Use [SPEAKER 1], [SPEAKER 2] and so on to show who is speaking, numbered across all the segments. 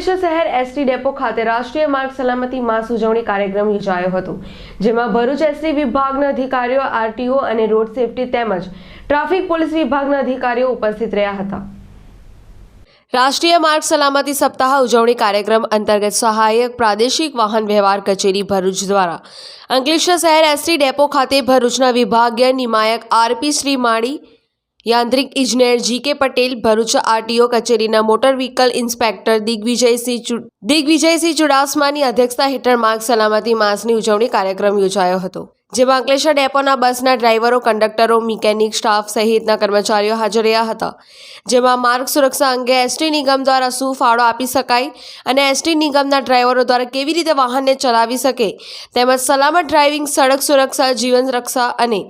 [SPEAKER 1] અંકલેશ્વર શહેર ST depot ખાતે રાષ્ટ્રીય માર્ગ સલામતી માસ ઉજવણી કાર્યક્રમ યોજાયો હતો, જેમાં ભરૂચ એસટી વિભાગના અધિકારીઓ, આરટીઓ અને રોડ સેફટી તેમજ ટ્રાફિક પોલીસ વિભાગના અધિકારીઓ ઉપસ્થિત રહ્યા હતા। રાષ્ટ્રીય માર્ગ સલામતી સપ્તાહ ઉજવણી કાર્યક્રમ અંતર્ગત સહાયક પ્રાદેશિક વાહન વ્યવહાર કચેરી ભરૂચ દ્વારા અંકલેશ્વર શહેર એસટી ડેપો ખાતે ભરૂચના વિભાગીય નિયામક આરપી શ્રીમાળી, યાંત્રિક ઇજનેર જીકે પટેલ, ભરૂચ આરટીઓ કચેરીના મોટર વ્હીકલ ઇન્સ્પેક્ટર દિગ્વિજયસિંહ ચુડાસમાની અધ્યક્ષતા હેઠળ માર્ગ સલામતી માસની ઉજવણી કાર્યક્રમ યોજાયો હતો, જેમાં અંકલેશ્વર ડેપોના બસના ડ્રાઈવરો, કંડક્ટરો, મિકેનિક સ્ટાફ સહિતના કર્મચારીઓ હાજર રહ્યા હતા। જેમાં માર્ગ સુરક્ષા અંગે એસટી નિગમ દ્વારા શું ફાળો આપી શકાય અને એસટી નિગમના ડ્રાઈવરો દ્વારા કેવી રીતે વાહનને ચલાવી શકે તેમજ સલામત ડ્રાઇવિંગ, સડક સુરક્ષા, જીવન રક્ષા અને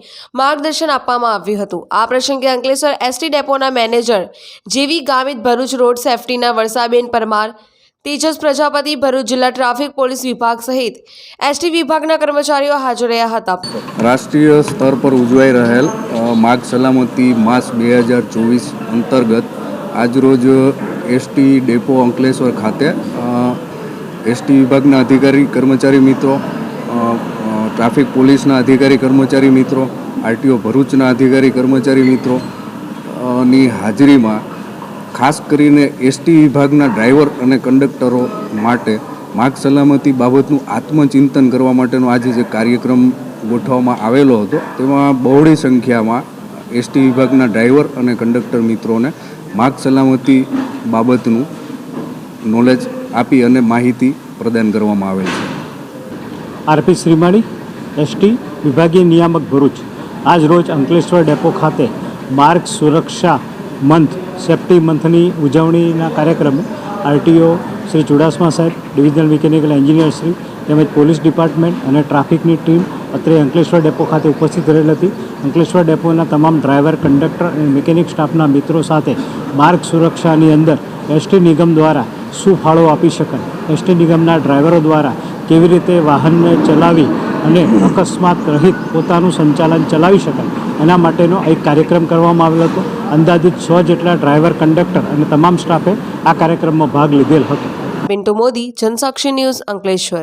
[SPEAKER 1] માર્ગદર્શન આપવામાં આવ્યું હતું। આ પ્રસંગે અંકલેશ્વર એસટી ડેપોના મેનેજર જેવી ગામિત, ભરૂચ રોડ સેફટીના વર્ષાબેન પરમાર, તેજસ પ્રજાપતિ, ભરૂચ જિલ્લા ટ્રાફિક પોલીસ વિભાગ સહિત એસટી વિભાગના કર્મચારીઓ હાજર રહ્યા હતા।
[SPEAKER 2] રાષ્ટ્રીય સ્તર પર ઉજવાઈ રહેલ માર્ગ સલામતી માસ 2024 અંતર્ગત આજરોજ એસટી ડેપો અંકલેશ્વર ખાતે એસટી વિભાગના અધિકારી કર્મચારી મિત્રો, ટ્રાફિક પોલીસના અધિકારી કર્મચારી મિત્રો, આરટીઓ ભરૂચના અધિકારી કર્મચારી મિત્રો ની હાજરીમાં ખાસ કરીને એસટી વિભાગના ડ્રાઈવર અને કંડક્ટરો માટે માર્ગ સલામતી બાબતનું આત્મચિંતન કરવા માટેનો આજે જે કાર્યક્રમ ગોઠવવામાં આવેલો હતો, તેમાં બહોળી સંખ્યામાં એસટી વિભાગના ડ્રાઈવર અને કંડક્ટર મિત્રોને માર્ગ સલામતી બાબતનું નોલેજ આપી અને માહિતી પ્રદાન કરવામાં આવેલ છે।
[SPEAKER 3] આરપી શ્રીમાળી, એસટી વિભાગીય નિયામક ભરૂચ, આજ રોજ અંકલેશ્વર ડેપો ખાતે માર્ગ સુરક્ષા મંથ, સેફ્ટી મંથની ઉજવણીના કાર્યક્રમે આરટીઓ શ્રી ચુડાસમા સાહેબ, ડિવિઝનલ મિકેનિકલ એન્જિનિયર શ્રી તેમજ પોલીસ ડિપાર્ટમેન્ટ અને ટ્રાફિકની ટીમ અત્રે અંકલેશ્વર ડેપો ખાતે ઉપસ્થિત રહેલ હતી। અંકલેશ્વર ડેપોના તમામ ડ્રાઈવર, કંડક્ટર અને મિકેનિક સ્ટાફના મિત્રો સાથે માર્ગ સુરક્ષાની અંદર એસટી નિગમ દ્વારા શું ફાળો આપી શકાય, એસટી નિગમના ડ્રાઈવરો દ્વારા કેવી રીતે વાહનને ચલાવી અને અકસ્માત રહિત પોતાનું સંચાલન ચલાવી શકાય, એના માટેનો એક કાર્યક્રમ કરવામાં આવેલો હતો। અંદાજિત 100 જેટલા ડ્રાઈવર, કંડક્ટર અને તમામ સ્ટાફે આ કાર્યક્રમમાં ભાગ લીધેલ હતો।
[SPEAKER 1] પિન્ટુ મોદી, જનસાક્ષી ન્યૂઝ, અંકલેશ્વર।